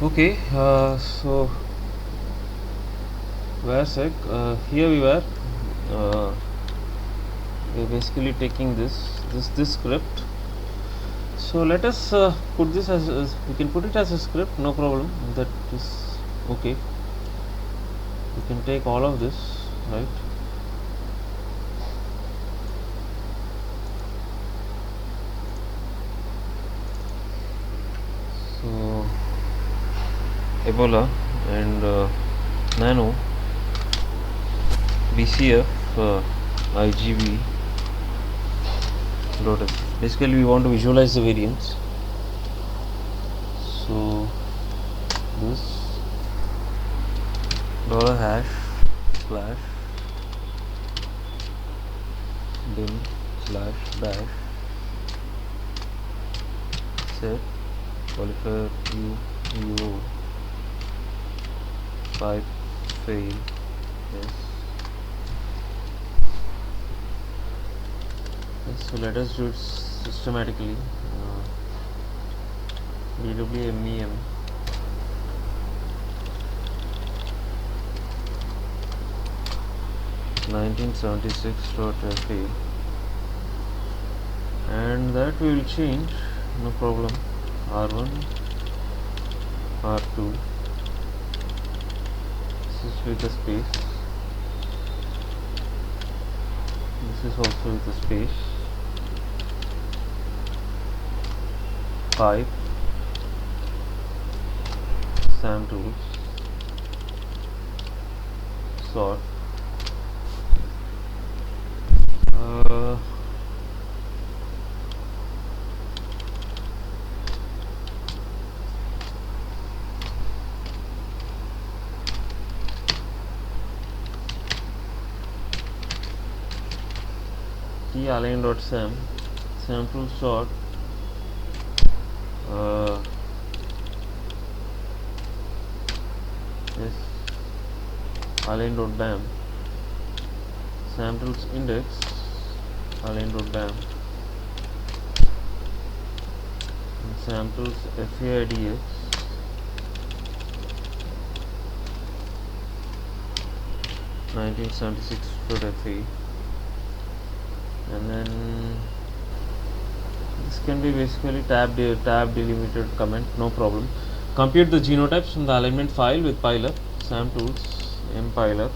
Okay, so where sec here uh, we're basically taking this script. So let us put this as we can put it as a script, no problem. That is okay. We can take all of this, right? So Ebola and Nano, BCF, IGV dot. Basically, we want to visualize the variance. So this dollar hash slash dim slash dash set qualifier u 5 fail. Yes. Yes, so let us do it systematically. DWMEM 1976.fa, and that we will change, no problem. R1, R2, this is with a space, this is also with a space, pipe, SAM tools, sort, key align.sam, SAM tool sort, yes, align.bam, SAM tools index, align.bam, SAM tools FAIDX, 1976.fa, and then this can be basically tab delimited comment, no problem. Compute the genotypes from the alignment file with pileup, SAM tools, mpileup,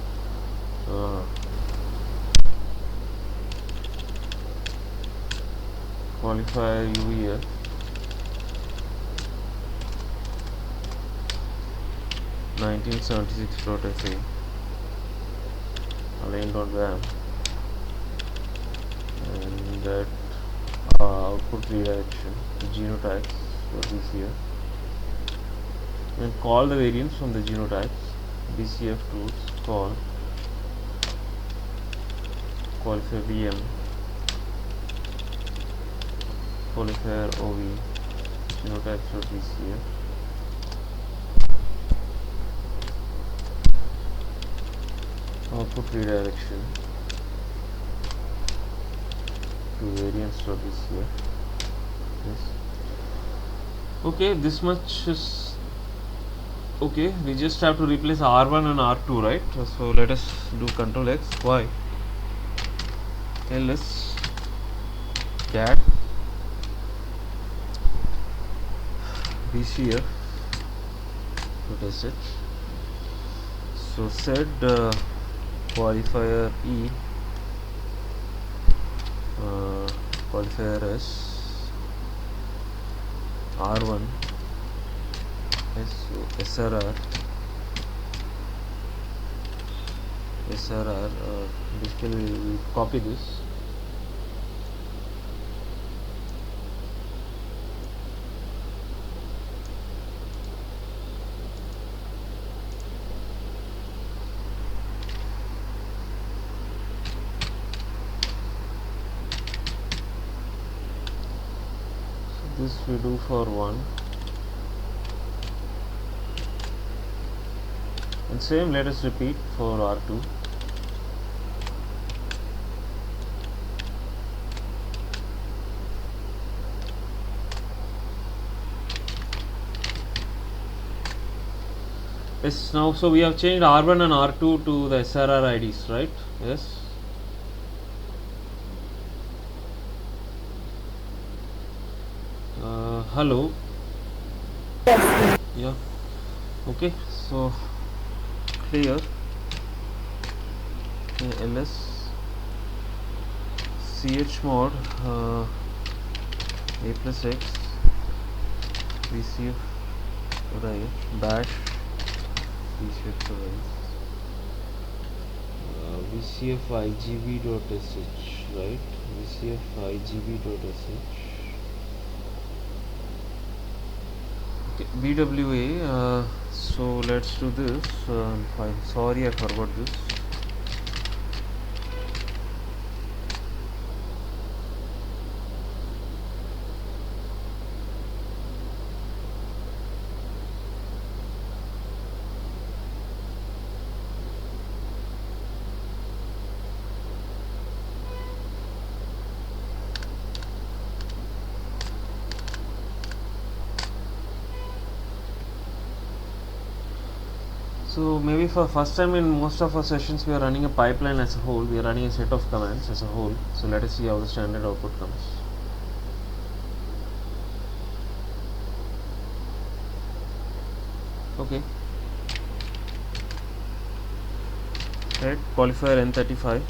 qualifier UEF, .fa, align.bam, and that output redirection, the genotypes, what is here, and call the variance from the genotypes, BCF tools, call qualifier VM, qualifier OV, genotypes of BCF, output redirection to variance of BCF. Yes. Okay, this much is okay. We just have to replace R1 and R2, right? So let us do Control X, Y, ls cat BCF to test it. So set qualifier E, qualifier S, R1, SRR, basically we copy this, so this we do for 1, and same let us repeat for R2. Yes, now so we have changed R1 and R2 to the SRR IDs, right? Yes. Hello. Yeah. Okay. So clear. ls chmod a plus x vcf right bash vcf right vcf igb.sh right vcf igb.sh okay bwa so let's do this fine sorry I forgot this. So maybe for first time in most of our sessions we are running a pipeline as a whole, we are running a set of commands as a whole. So let us see how the standard output comes. Okay. Right, qualifier N35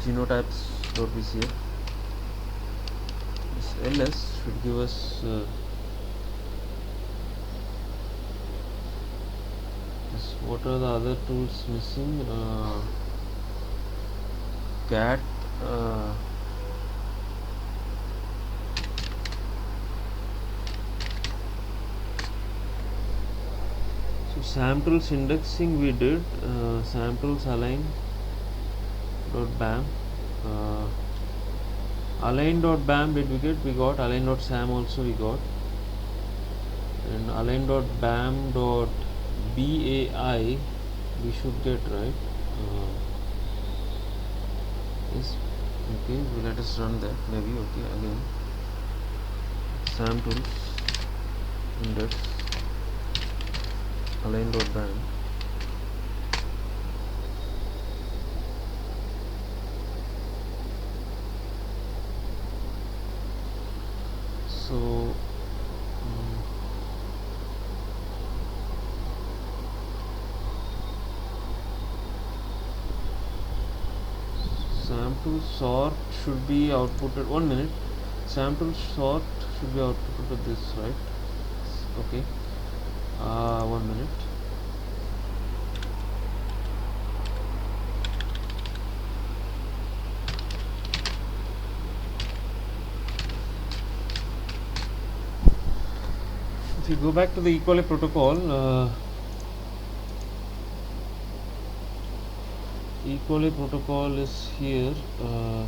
genotypes.vcf. This ls should give us what are the other tools missing? Cat so samtools indexing we did samtools align dot bam align dot bam did we get? We got align dot sam also we got, and align dot bam dot bai we should get, right? Yes. Okay, well, let us run that maybe. Okay, again samtools index align dot bam so sample sort should be outputted 1 minute. Sample sort should be outputted to this, right? Okay. 1 minute. If you go back to the equally protocol, equally protocol is here.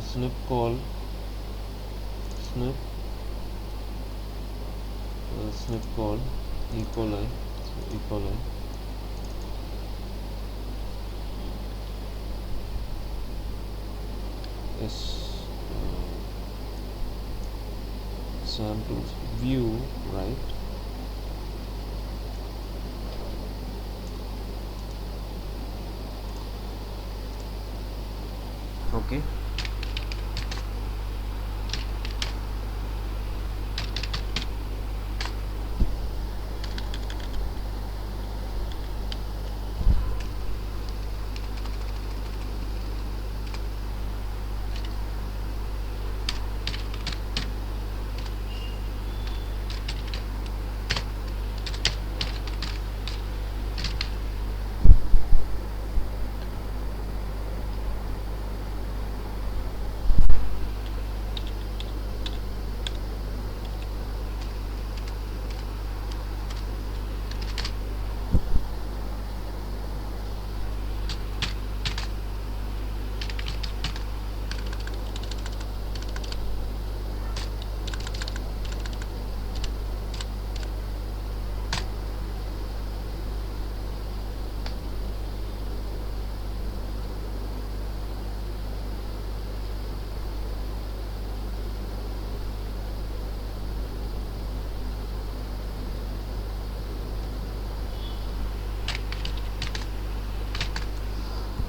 Snip call, snip, snip call, equali, so equali. Yes, samples view, right? Okay.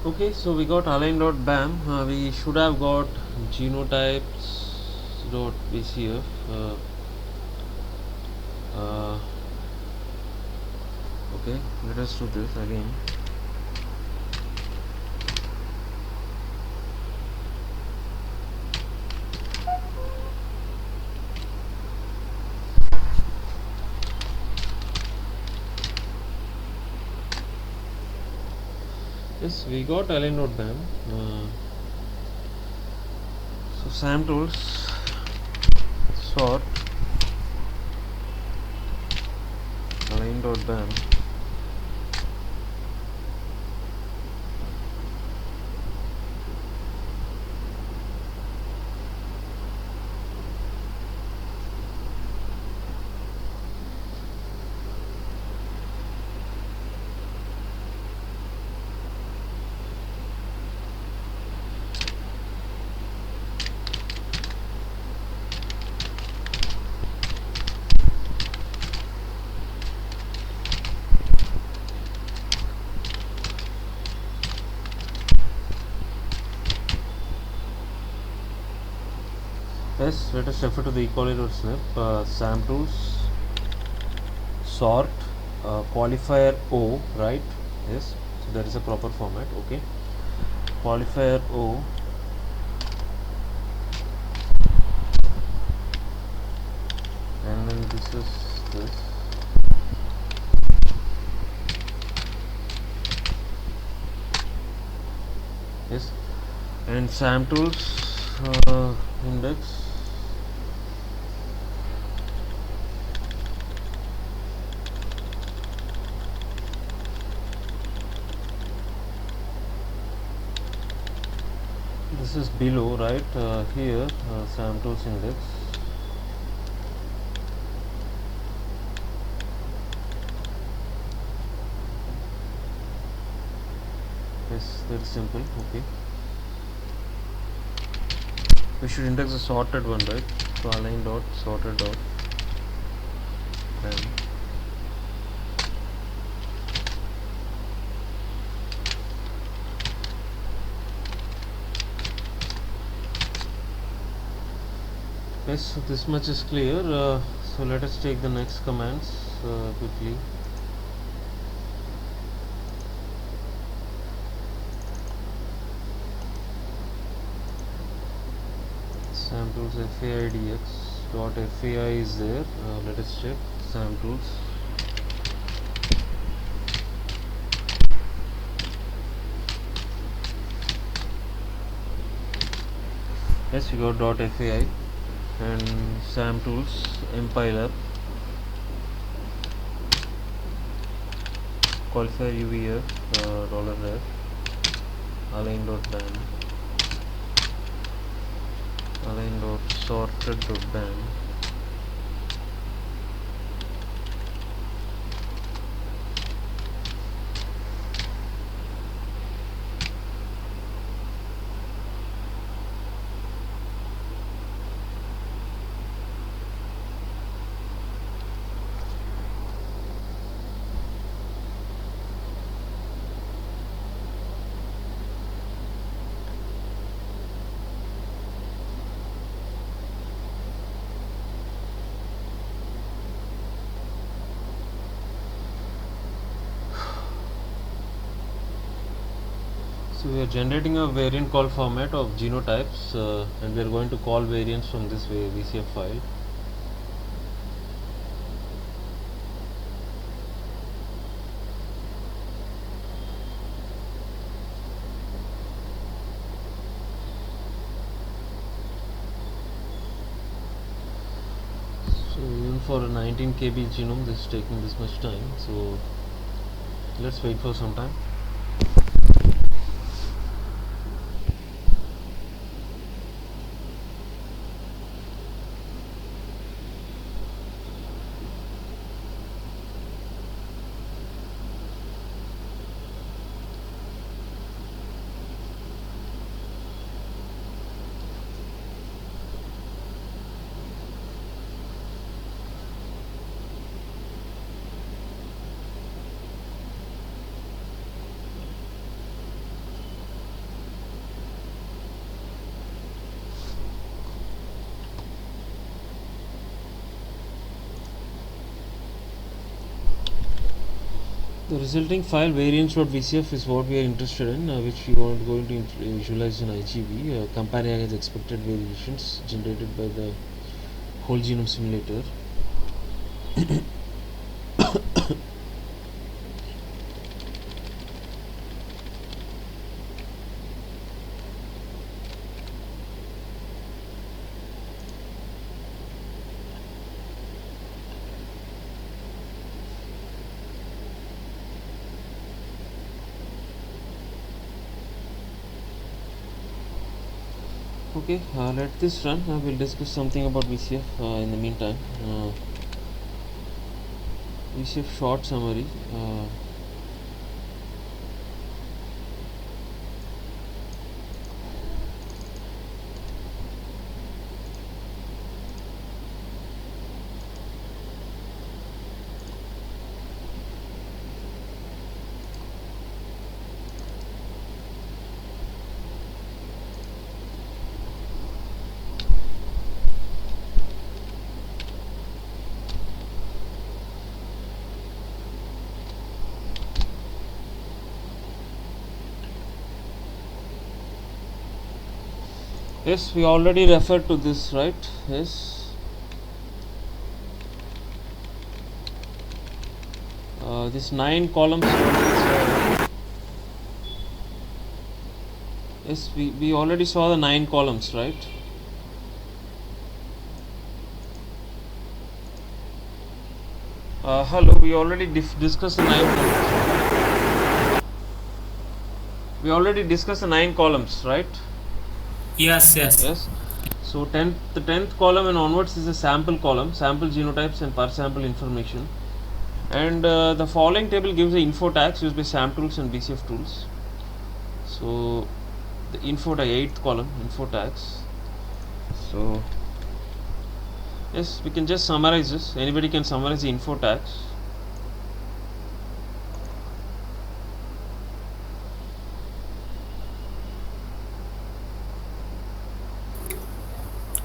Okay, so we got align.bam. We should have got genotypes.bcf. Okay, let us do this again. Yes, we got align.bam. So SAM tools, sort, align.bam. Yes, let us refer to the equalizer snip. SAM tools, sort, qualifier O, right? Yes, so that is a proper format. Okay, qualifier O, and then this is this. Yes, and SAM tools index. This is below, right? Here, SAM tools index. Yes, very simple. Okay, we should index the sorted one, right? So align dot sorted dot and yes, so this much is clear. So let us take the next commands quickly. SAM tools faidx dot fai is there. Let us check SAM tools. Yes, we got dot fai and SAM tools mpiler qualifier uvf $f align dot bam align dot sorted dot bam. So we are generating a variant call format of genotypes and we are going to call variants from this VCF file. So even for a 19 KB genome this is taking this much time, so let's wait for some time. The resulting file variance.vcf is what we are interested in, which we want going to visualize in IGV, comparing against expected variations generated by the whole genome simulator. Okay, let this run. We'll discuss something about VCF in the meantime. VCF short summary. Yes, we already referred to this, right? Yes. This 9 columns. Yes, we already saw the 9 columns, right? Hello, we already discussed the 9 columns. We already discussed the 9 columns, right? Yes. So the 10th column and onwards is a sample column, sample genotypes and per sample information. And the following table gives the info tags used by SAM tools and BCF tools. So the info tag, 8th column, info tags. So yes, we can just summarize this. Anybody can summarize the info tags.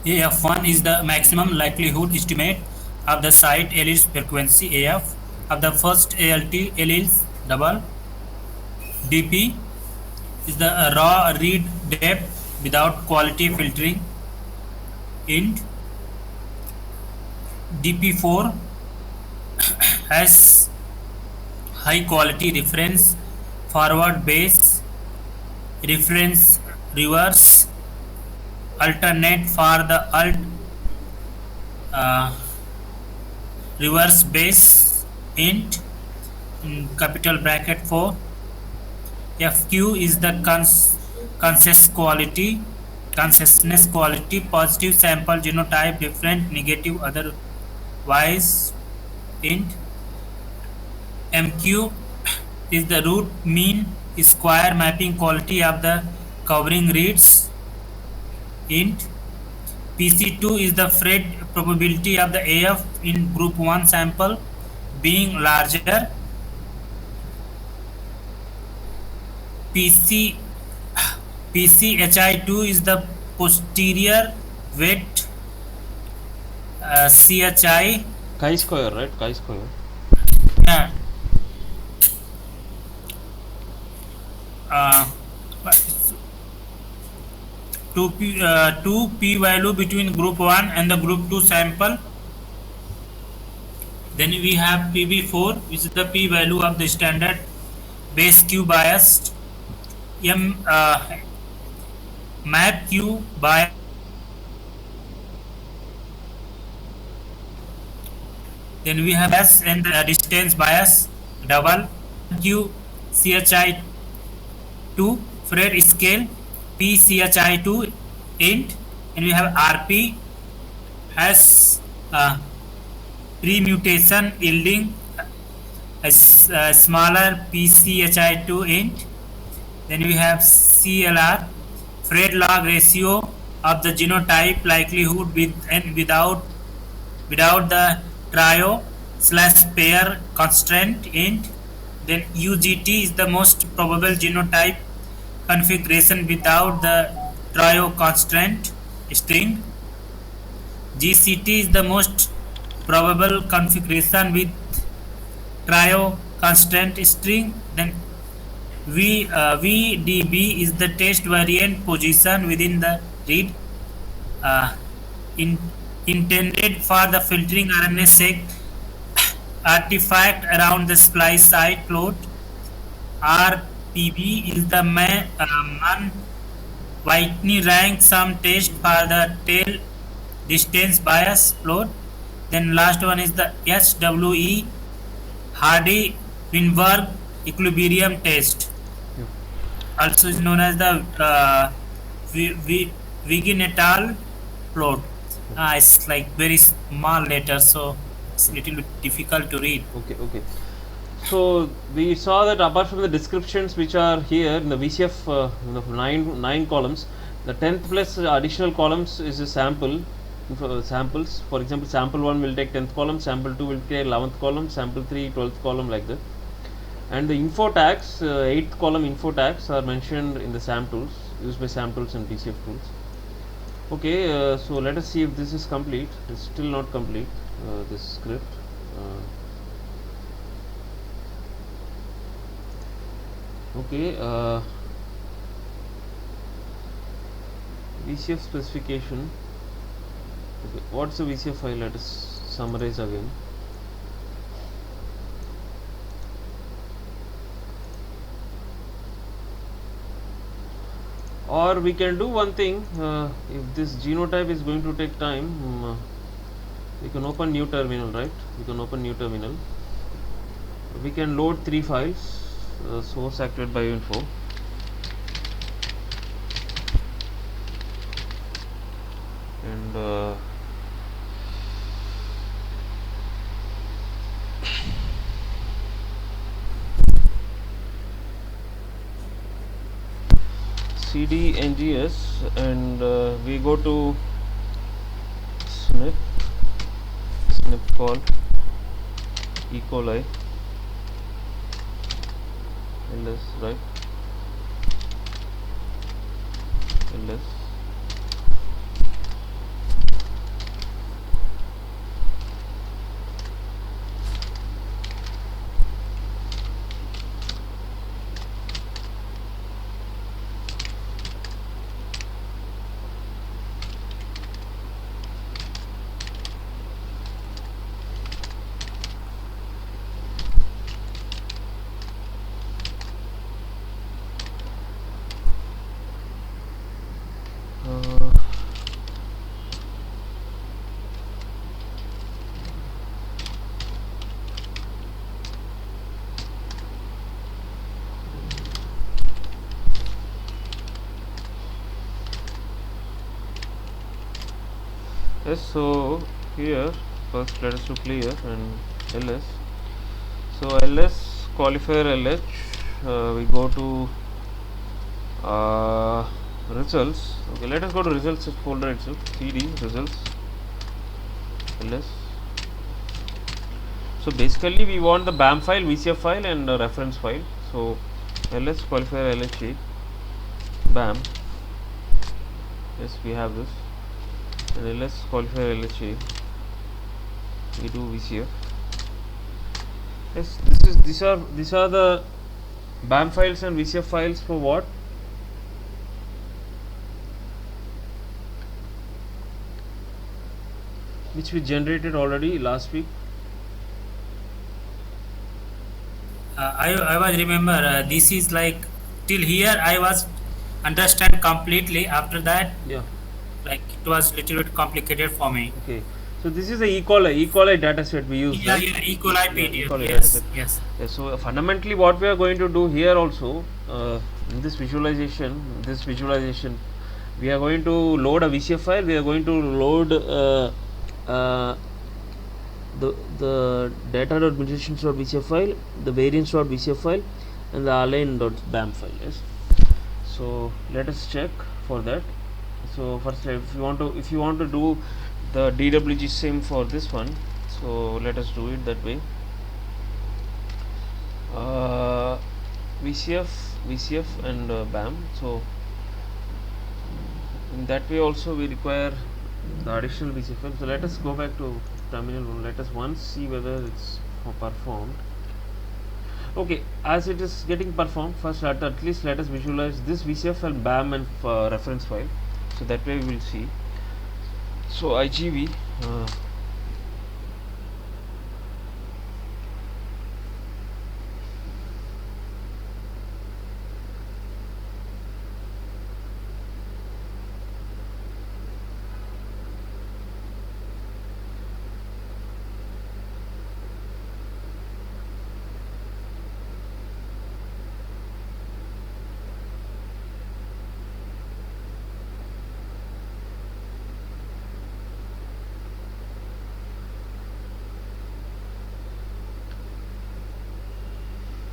AF1 is the maximum likelihood estimate of the site alleles frequency AF of the first ALT alleles double. DP is the raw read depth without quality filtering. Int DP4 has high quality reference forward base reference reverse alternate for the alt reverse base int in capital bracket 4. FQ is the consciousness quality positive sample genotype different negative otherwise int. MQ is the root mean square mapping quality of the covering reads int. PC2 is the Fred probability of the AF in group 1 sample being larger. PCHI2 is the posterior weight CHI. Chi-square, right? Chi-square. Yeah. 2 p value between group 1 and the group 2 sample. Then we have PB4, which is the p value of the standard base Q biased. Map Q bias. Then we have S and the distance bias double. Q CHI2 Fred scale PCHI2 int, and we have RP has pre-mutation yielding a smaller PCHI2 int. Then we have CLR Fred log ratio of the genotype likelihood with and without the trio / pair constraint int. Then UGT is the most probable genotype configuration without the trio constraint string. GCT is the most probable configuration with trio constraint string. Then VDB is the test variant position within the read, uh, in, intended for the filtering RNA-seq artifact around the splice site plot. RPB is the man Whitney rank sum test for the tail distance bias plot. Then last one is the HWE Hardy Weinberg equilibrium test, Yeah. also is known as the Wiggin et al. Plot. It's like very small letters, so it's a little bit difficult to read. Okay, okay. So we saw that apart from the descriptions which are here in the VCF, nine columns, the 10th plus additional columns is a sample samples. For example, sample 1 will take 10th column, sample 2 will take 11th column, sample 3 12th column, like that. And the info tags, 8th column info tags are mentioned in the SAM tools, used by SAM tools and DCF tools. Okay, so let us see if this is complete. It's still not complete, this script. Okay, VCF specification. Okay, what's the VCF file? Let us summarize again. Or we can do one thing, if this genotype is going to take time, we can open new terminal, right? We can open new terminal. We can load 3 files, source activated by info. And cd ngs, and we go to snip call E. coli ls, right? ls. Yes, so here first let us do clear and ls. So ls qualifier lh, we go to results. Okay, let us go to results folder itself, cd results ls. So basically we want the BAM file, VCF file, and a reference file. So ls qualifier lh BAM. Yes, we have this. And ls qualifier lh, we do VCF. Yes, these are the BAM files and VCF files for what? Which we generated already last week. I was remember this is like till here I was understand completely. After that, Yeah. like it was little bit complicated for me. Okay. So this is the E. coli data set we use. Yeah, right? yeah, E. coli Yeah, PDF. E. coli Yes, dataset. yes. Yeah, so fundamentally what we are going to do here also, in this visualization, we are going to load a VCF file. We are going to load the data.mutations.vcf file, the variance.vcf file, and the align.bam file. Yes. So let us check for that. So first, if you want to do the DWG sim for this one, so let us do it that way. VCF and BAM. So in that way also we require the additional VCF file. So let us go back to terminal 1. Let us once see whether it's performed. Okay, as it is getting performed, first at least let us visualize this VCF and BAM and reference file. So that way we will see. So IGV.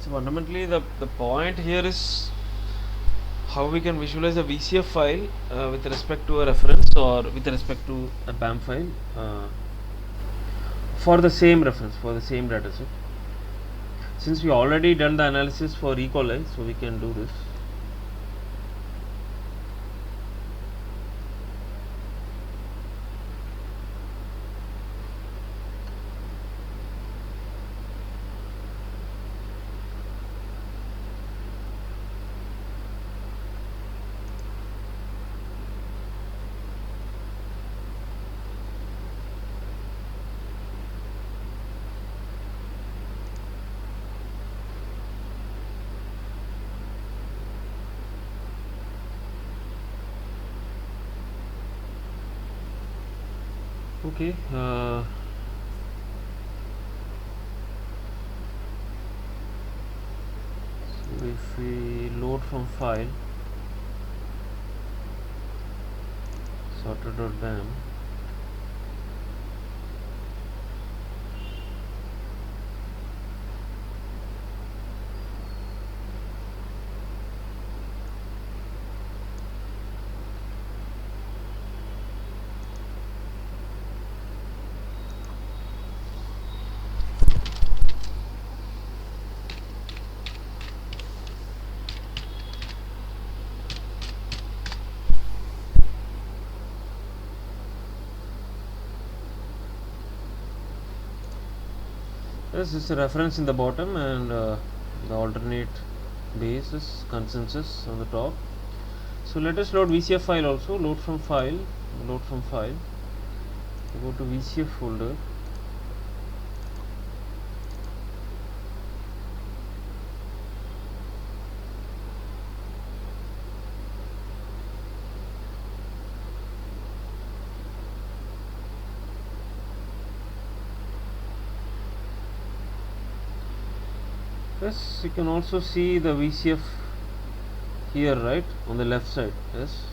So fundamentally the point here is how we can visualize a VCF file with respect to a reference or with respect to a BAM file for the same reference, for the same dataset. Since we already done the analysis for equalize, so we can do this. Okay, so if we load from file sorted.bam, this is a reference in the bottom and the alternate basis consensus on the top. So let us load VCF file also. Load from file. Go to VCF folder. Yes, you can also see the VCF here, right, on the left side. Yes.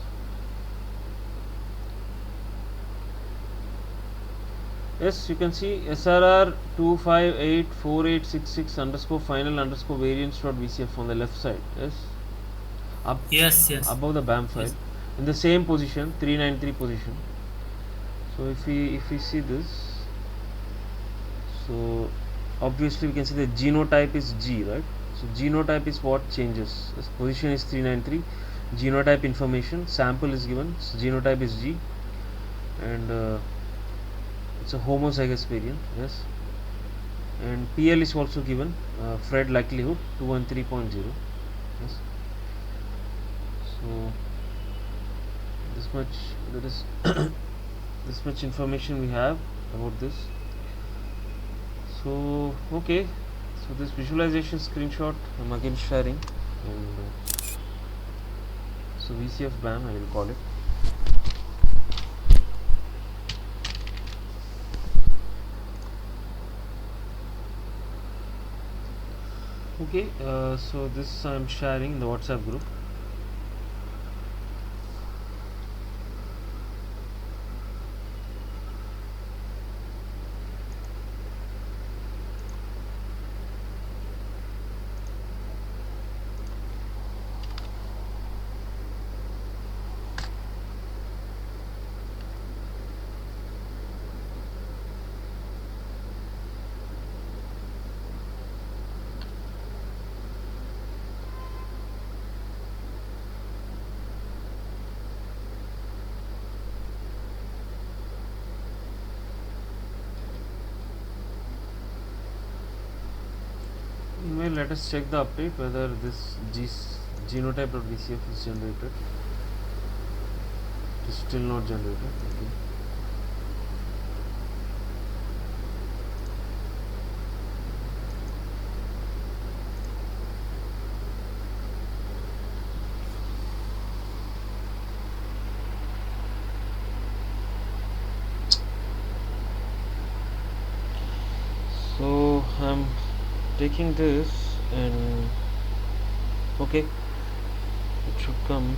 Yes, you can see SRR 2584866 underscore final underscore variance dot VCF on the left side. Yes. Up Yes. above the BAM file, Yes. in the same position, 393 position. So if we see this, so obviously we can see the genotype is G, right? So genotype is what changes. This position is 393. Genotype information, sample is given. So genotype is G, and it's a homozygous variant. Yes, and PL is also given. Fred likelihood 213.0. Yes. So this much, that is this much information we have about this. So okay, so this visualization screenshot I'm again sharing, and so VCF BAM I will call it. Okay, so this I'm sharing in the WhatsApp group. Well, let us check the update whether this genotype.vcf is generated. It is still not generated. Okay. So I'm taking this and okay, it should come.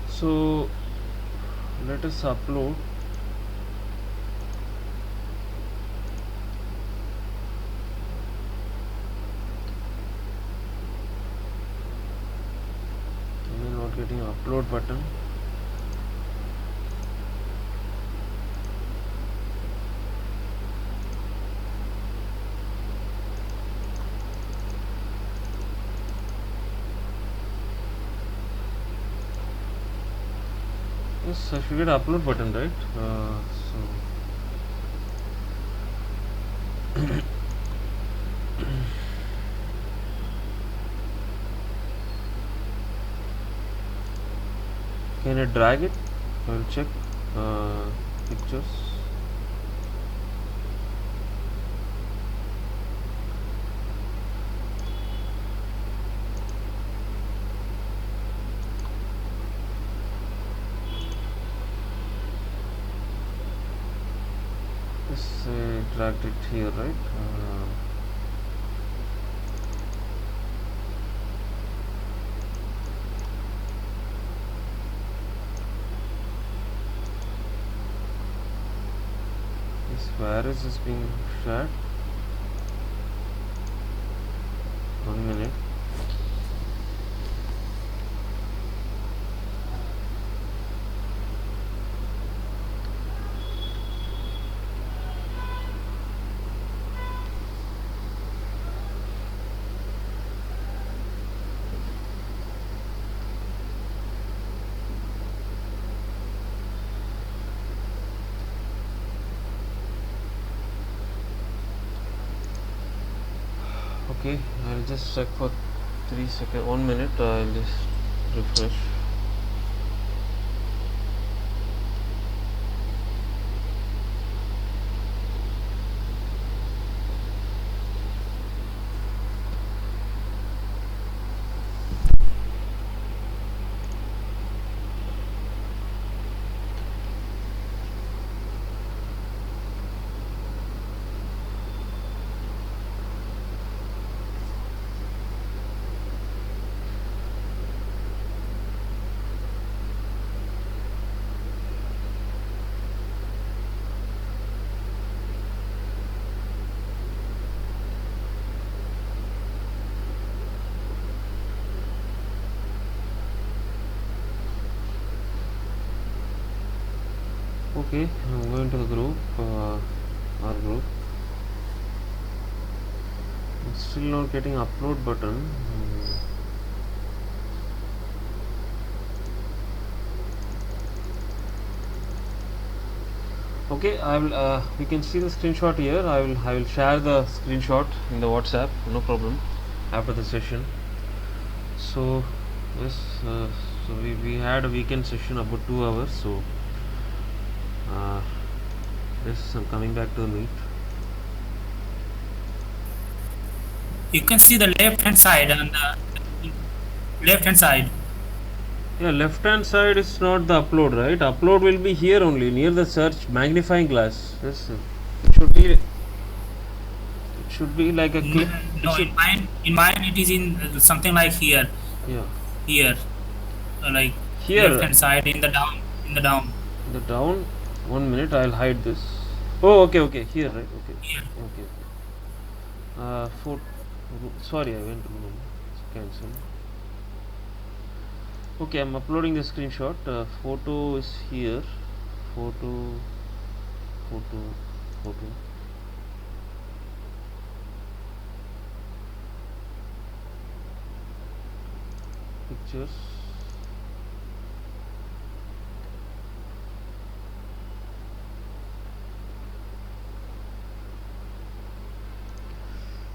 So let us upload. We are not getting upload button. Yes, I should get upload button, right? Can I drag it? I will check pictures. Yes, I dragged it here, right? This virus is being shared. 1 minute. Okay, I'll just check for 3 seconds, 1 minute. I'll just refresh. Okay, I'm going to the group, our group. It's still not getting upload button. Okay, I will. We can see the screenshot here. I will share the screenshot in the WhatsApp. No problem. After the session. So yes, so we had a weekend session about 2 hours. So yes, I'm coming back to the meet. You can see the left hand side on the left hand side. Yeah, left hand side is not the upload, right? Upload will be here only near the search magnifying glass. Yes, sir. It should be like a clip. No, in mine it is in something like here, Yeah, here, like left here hand side in the down. the down. 1 minute, I'll hide this. Oh, okay, okay, here, right? Okay, Here. okay. For sorry, I went wrong. It's cancel. Okay, I'm uploading the screenshot. Photo is here. Photo, photo, photo. pictures.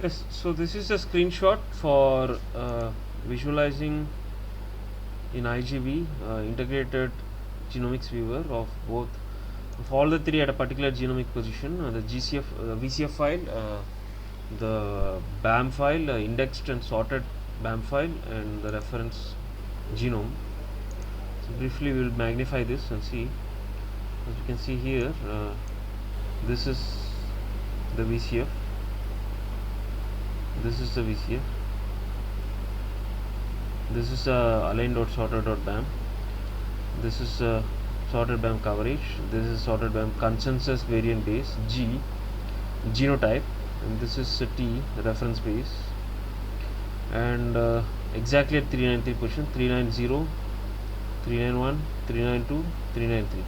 Yes, so this is a screenshot for visualizing in IGV integrated genomics viewer of both of all the three at a particular genomic position, the GCF VCF file, the BAM file, indexed and sorted BAM file, and the reference genome. So briefly we will magnify this and see. As you can see here, this is the VCF, this is the VCF, this is aligned.sorted.bam, this is sorted BAM coverage, this is sorted BAM consensus variant base G genotype, and this is T reference base, and exactly at 393 position, 390, 391, 392, 393.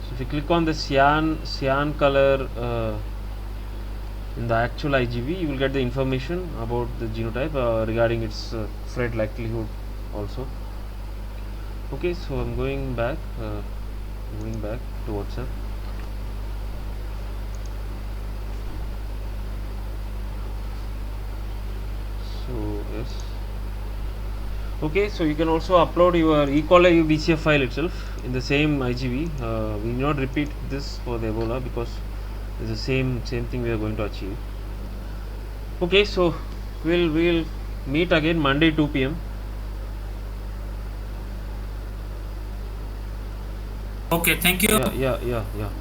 So if you click on the cyan color in the actual IGV, you will get the information about the genotype regarding its Phred likelihood also. Okay, so I'm going back to WhatsApp. So yes, okay, so you can also upload your E. coli VCF file itself in the same IGV. We will not repeat this for the Ebola because it's the same thing we are going to achieve. Okay, so we'll meet again Monday 2 p.m. Okay, thank you. Yeah.